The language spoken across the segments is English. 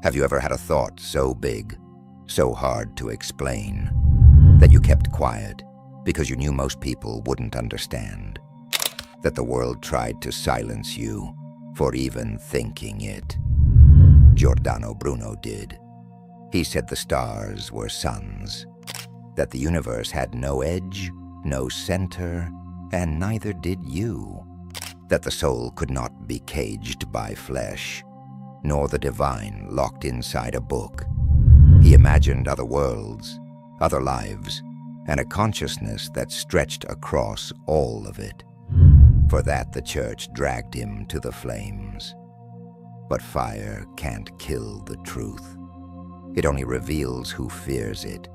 Have you ever had a thought so big, so hard to explain, that you kept quiet because you knew most people wouldn't understand? That the world tried to silence you for even thinking it? Giordano Bruno did. He said the stars were suns, that the universe had no edge, no center, and neither did you. That the soul could not be caged by flesh, nor the divine locked inside a book. He imagined other worlds, other lives, and a consciousness that stretched across all of it. For that, the church dragged him to the flames. But fire can't kill the truth. It only reveals who fears it.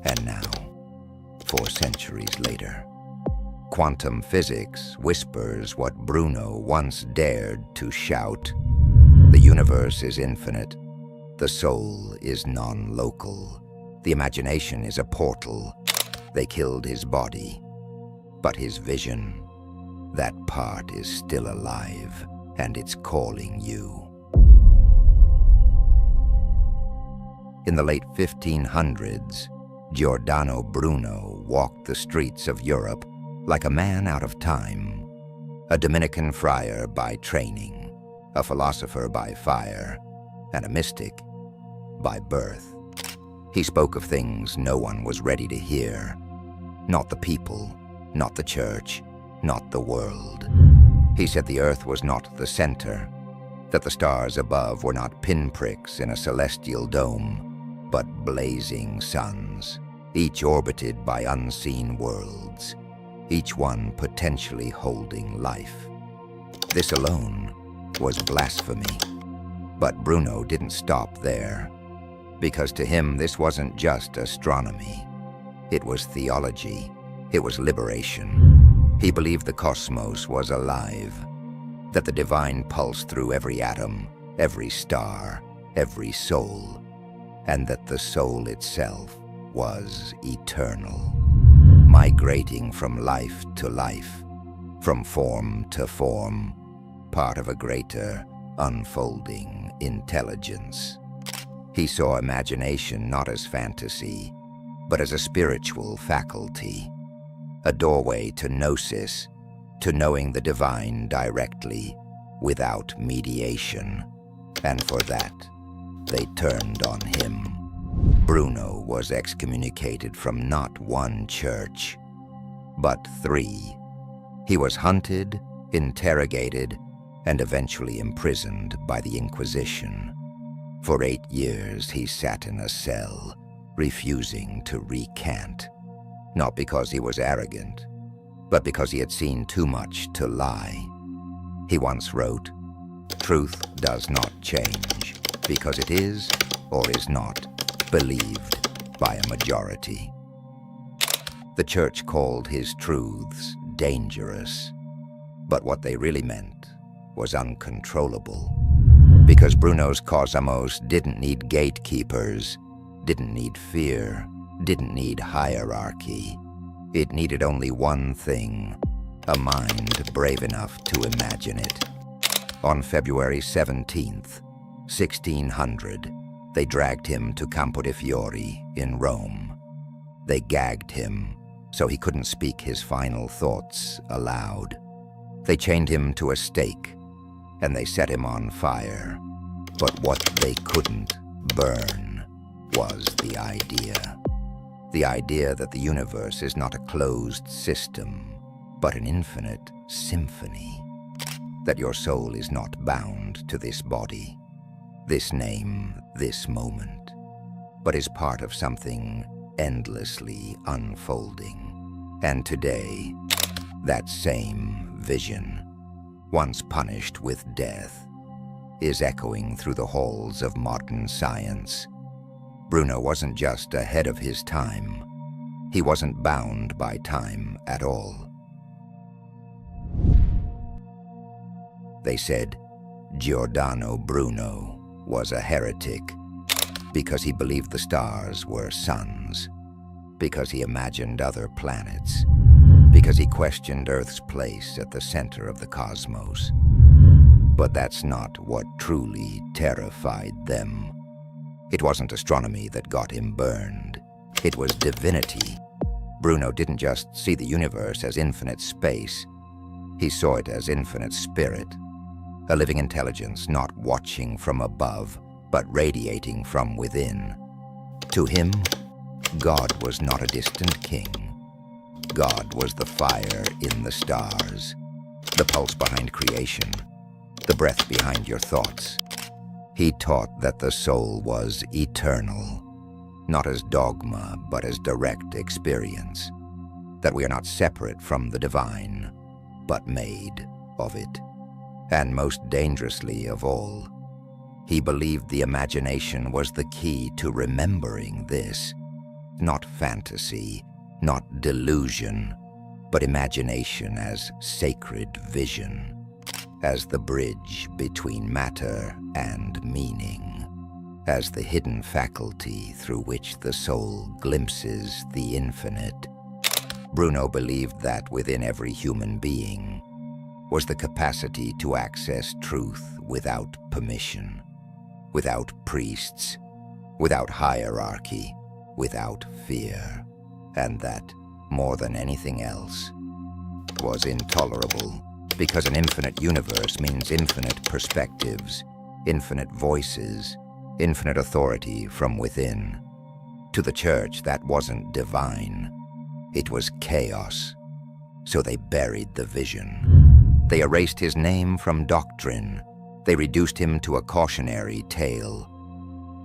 And now, 4 centuries later, quantum physics whispers what Bruno once dared to shout. The universe is infinite. The soul is non-local. The imagination is a portal. They killed his body, but his vision, that part is still alive, and it's calling you. In the late 1500s, Giordano Bruno walked the streets of Europe like a man out of time, a Dominican friar by training, a philosopher by fire, and a mystic by birth. He spoke of things no one was ready to hear. Not the people, not the church, not the world. He said the earth was not the center, that the stars above were not pinpricks in a celestial dome, but blazing suns, each orbited by unseen worlds, each one potentially holding life. This alone was blasphemy. But Bruno didn't stop there, because to him this wasn't just astronomy. It was theology. It was liberation. He believed the cosmos was alive, that the divine pulsed through every atom, every star, every soul, and that the soul itself was eternal, migrating from life to life, from form to form, part of a greater, unfolding intelligence. He saw imagination not as fantasy, but as a spiritual faculty, a doorway to gnosis, to knowing the divine directly, without mediation. And for that, they turned on him. Bruno was excommunicated from not one church, but 3. He was hunted, interrogated, and eventually imprisoned by the Inquisition. For 8 years he sat in a cell, refusing to recant, not because he was arrogant, but because he had seen too much to lie. He once wrote, "Truth does not change, because it is, or is not, believed by a majority." The church called his truths dangerous, but what they really meant was uncontrollable. Because Bruno's cosmos didn't need gatekeepers, didn't need fear, didn't need hierarchy. It needed only one thing, a mind brave enough to imagine it. On February 17th, 1600, they dragged him to Campo de Fiori in Rome. They gagged him so he couldn't speak his final thoughts aloud. They chained him to a stake, and they set him on fire. But what they couldn't burn was the idea. The idea that the universe is not a closed system, but an infinite symphony. That your soul is not bound to this body, this name, this moment, but is part of something endlessly unfolding. And today, that same vision, once punished with death, is echoing through the halls of modern science. Bruno wasn't just ahead of his time. He wasn't bound by time at all. They said Giordano Bruno was a heretic because he believed the stars were suns, because he imagined other planets, because he questioned Earth's place at the center of the cosmos. But that's not what truly terrified them. It wasn't astronomy that got him burned. It was divinity. Bruno didn't just see the universe as infinite space. He saw it as infinite spirit, a living intelligence not watching from above, but radiating from within. To him, God was not a distant king. God was the fire in the stars, the pulse behind creation, the breath behind your thoughts. He taught that the soul was eternal, not as dogma, but as direct experience, that we are not separate from the divine, but made of it. And most dangerously of all, he believed the imagination was the key to remembering this. Not fantasy, not delusion, but imagination as sacred vision, as the bridge between matter and meaning, as the hidden faculty through which the soul glimpses the infinite. Bruno believed that within every human being was the capacity to access truth without permission, without priests, without hierarchy, without fear, and that, more than anything else, was intolerable, because an infinite universe means infinite perspectives, infinite voices, infinite authority from within. To the church, that wasn't divine. It was chaos. So they buried the vision. They erased his name from doctrine. They reduced him to a cautionary tale.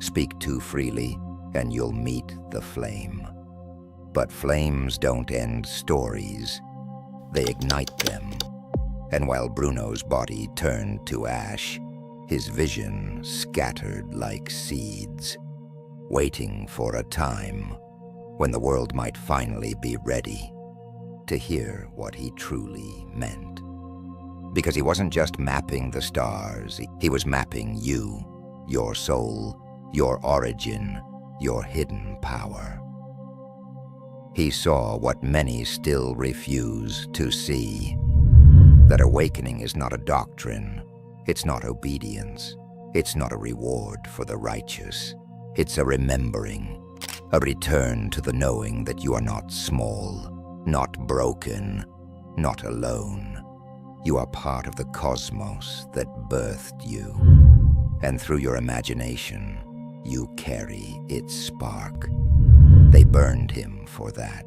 Speak too freely, and you'll meet the flame. But flames don't end stories. They ignite them. And while Bruno's body turned to ash, his vision scattered like seeds, waiting for a time when the world might finally be ready to hear what he truly meant. Because he wasn't just mapping the stars, he was mapping you, your soul, your origin, your hidden power. He saw what many still refuse to see, that awakening is not a doctrine, it's not obedience, it's not a reward for the righteous. It's a remembering, a return to the knowing that you are not small, not broken, not alone. You are part of the cosmos that birthed you, and through your imagination, you carry its spark. They burned him for that,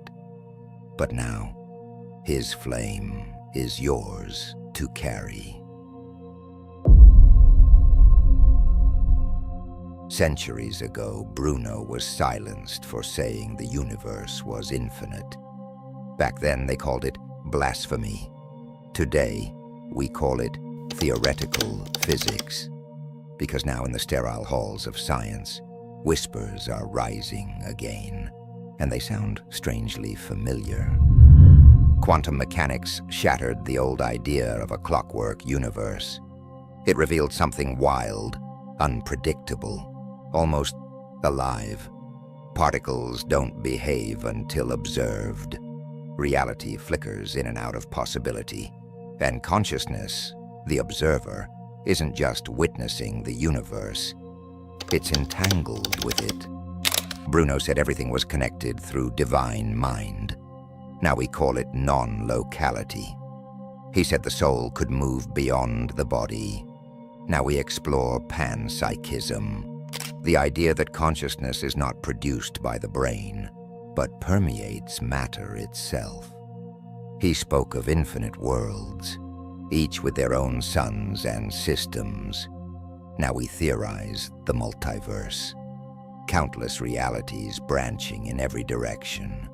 but now his flame is yours to carry. Centuries ago, Bruno was silenced for saying the universe was infinite. Back then, they called it blasphemy. Today, we call it theoretical physics, because now in the sterile halls of science, whispers are rising again, and they sound strangely familiar. Quantum mechanics shattered the old idea of a clockwork universe. It revealed something wild, unpredictable, almost alive. Particles don't behave until observed. Reality flickers in and out of possibility, and consciousness, the observer, isn't just witnessing the universe, it's entangled with it. Bruno said everything was connected through divine mind. Now we call it non-locality. He said the soul could move beyond the body. Now we explore panpsychism, the idea that consciousness is not produced by the brain, but permeates matter itself. He spoke of infinite worlds, each with their own suns and systems. Now we theorize the multiverse, countless realities branching in every direction,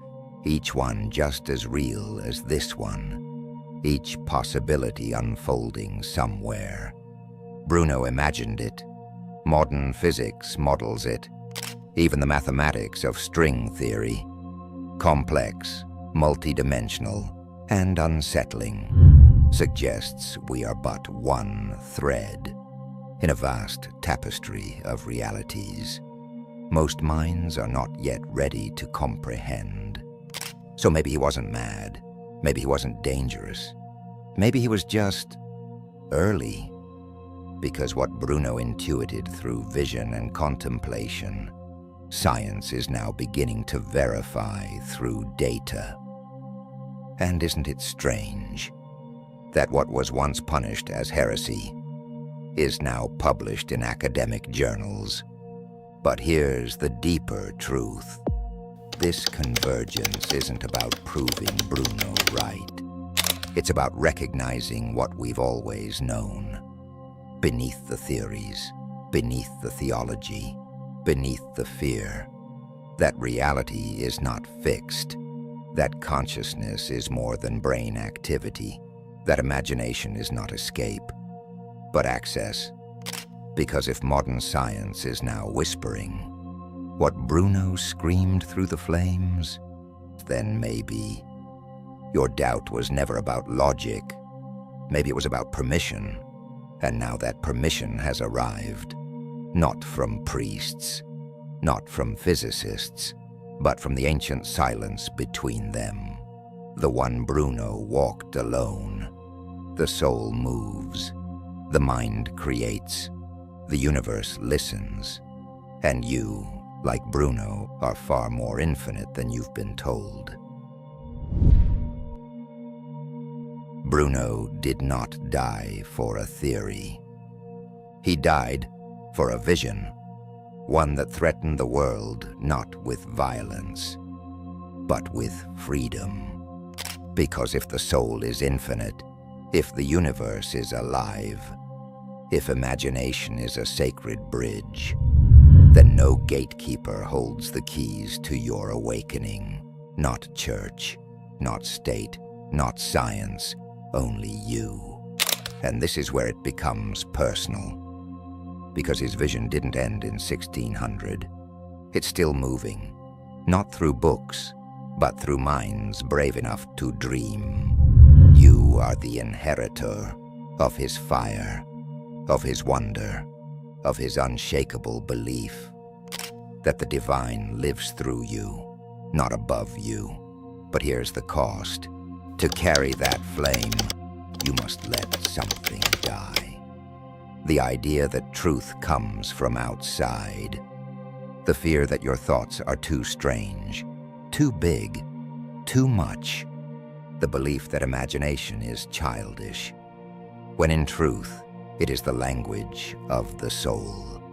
each one just as real as this one, each possibility unfolding somewhere. Bruno imagined it. Modern physics models it. Even the mathematics of string theory. Complex, multidimensional, and unsettling, suggests we are but one thread in a vast tapestry of realities. Most minds are not yet ready to comprehend. So maybe he wasn't mad. Maybe he wasn't dangerous. Maybe he was just early. Because what Bruno intuited through vision and contemplation, science is now beginning to verify through data. And isn't it strange that what was once punished as heresy is now published in academic journals? But here's the deeper truth. This convergence isn't about proving Bruno right. It's about recognizing what we've always known. Beneath the theories, beneath the theology, beneath the fear, that reality is not fixed, that consciousness is more than brain activity, that imagination is not escape, but access. Because if modern science is now whispering what Bruno screamed through the flames, then maybe your doubt was never about logic. Maybe it was about permission. And now that permission has arrived, not from priests, not from physicists, but from the ancient silence between them. The one Bruno walked alone. The soul moves, the mind creates, the universe listens, and you, like Bruno, are far more infinite than you've been told. Bruno did not die for a theory. He died for a vision, one that threatened the world not with violence, but with freedom. Because if the soul is infinite, if the universe is alive, if imagination is a sacred bridge, then no gatekeeper holds the keys to your awakening. Not church, not state, not science, only you. And this is where it becomes personal. Because his vision didn't end in 1600. It's still moving, not through books, but through minds brave enough to dream. You are the inheritor of his fire, of his wonder, of his unshakable belief that the divine lives through you, not above you. But here's the cost. To carry that flame, you must let something die. The idea that truth comes from outside. The fear that your thoughts are too strange, too big, too much. The belief that imagination is childish, when in truth, it is the language of the soul.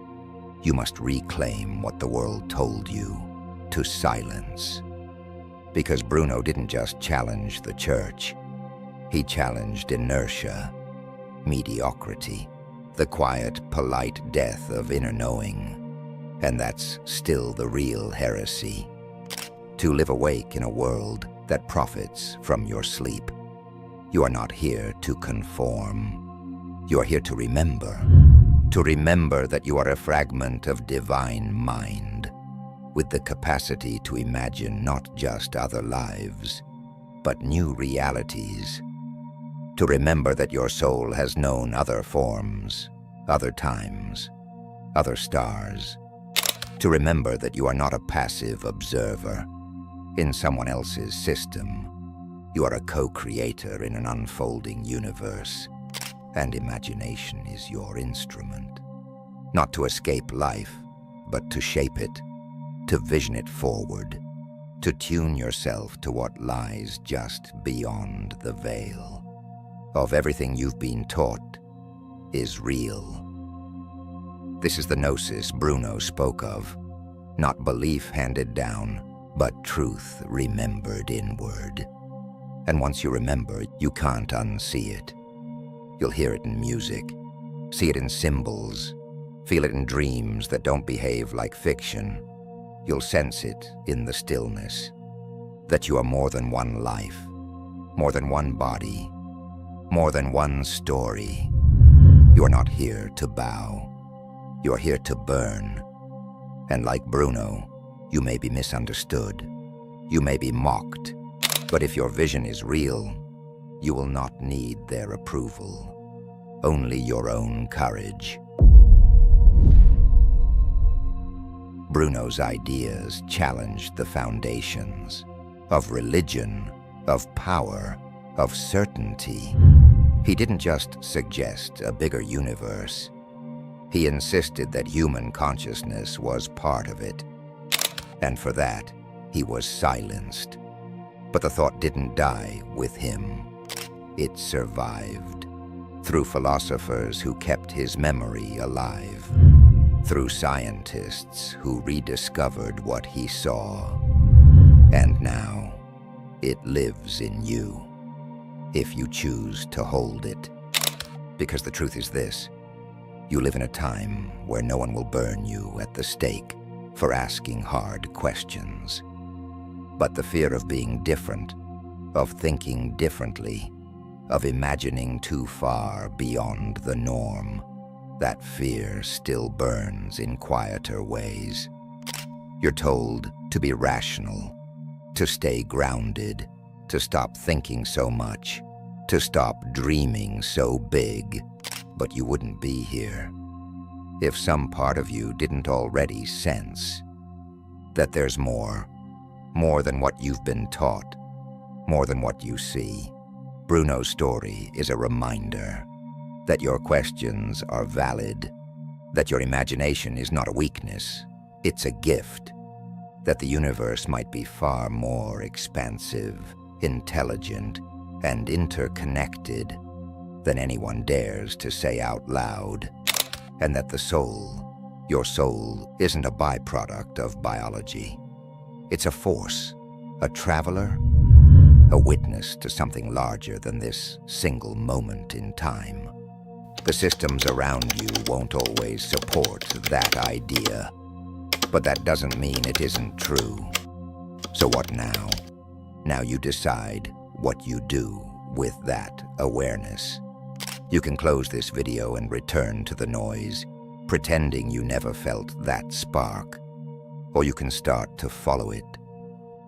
You must reclaim what the world told you to silence. Because Bruno didn't just challenge the church. He challenged inertia, mediocrity, the quiet, polite death of inner knowing. And that's still the real heresy. To live awake in a world that profits from your sleep. You are not here to conform. You are here to remember that you are a fragment of divine mind, with the capacity to imagine not just other lives, but new realities. To remember that your soul has known other forms, other times, other stars. To remember that you are not a passive observer in someone else's system. You are a co-creator in an unfolding universe, and imagination is your instrument. Not to escape life, but to shape it, to vision it forward, to tune yourself to what lies just beyond the veil. Of everything you've been taught is real. This is the gnosis Bruno spoke of, not belief handed down, but truth remembered inward. And once you remember, you can't unsee it. You'll hear it in music, see it in symbols, feel it in dreams that don't behave like fiction. You'll sense it in the stillness, that you are more than one life, more than one body, more than one story. You are not here to bow. You are here to burn. And like Bruno, you may be misunderstood. You may be mocked. But if your vision is real, you will not need their approval, only your own courage. Bruno's ideas challenged the foundations of religion, of power, of certainty. He didn't just suggest a bigger universe. He insisted that human consciousness was part of it, and for that, he was silenced. But the thought didn't die with him. It survived, through philosophers who kept his memory alive, through scientists who rediscovered what he saw. And now, it lives in you, if you choose to hold it. Because the truth is this: you live in a time where no one will burn you at the stake for asking hard questions. But the fear of being different, of thinking differently, of imagining too far beyond the norm, that fear still burns in quieter ways. You're told to be rational, to stay grounded, to stop thinking so much, to stop dreaming so big, but you wouldn't be here if some part of you didn't already sense that there's more than what you've been taught, more than what you see. Bruno's story is a reminder that your questions are valid, that your imagination is not a weakness, it's a gift, that the universe might be far more expansive, intelligent, and interconnected than anyone dares to say out loud, and that the soul, your soul, isn't a byproduct of biology. It's a force, a traveler, a witness to something larger than this single moment in time. The systems around you won't always support that idea, but that doesn't mean it isn't true. So what now? Now you decide what you do with that awareness. You can close this video and return to the noise, pretending you never felt that spark. Or you can start to follow it,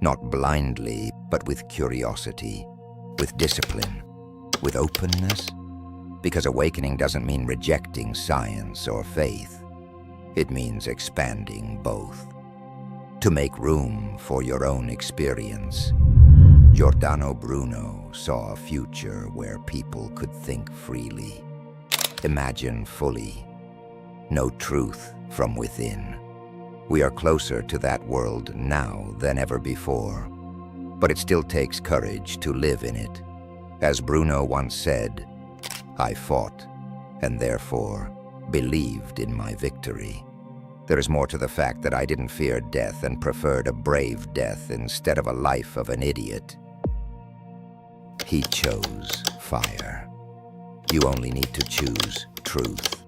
not blindly, but with curiosity, with discipline, with openness. Because awakening doesn't mean rejecting science or faith. It means expanding both. To make room for your own experience, Giordano Bruno saw a future where people could think freely, imagine fully, know truth from within. We are closer to that world now than ever before, but it still takes courage to live in it. As Bruno once said, "I fought, and therefore believed in my victory." There is more to the fact that I didn't fear death and preferred a brave death instead of a life of an idiot. He chose fire. You only need to choose truth.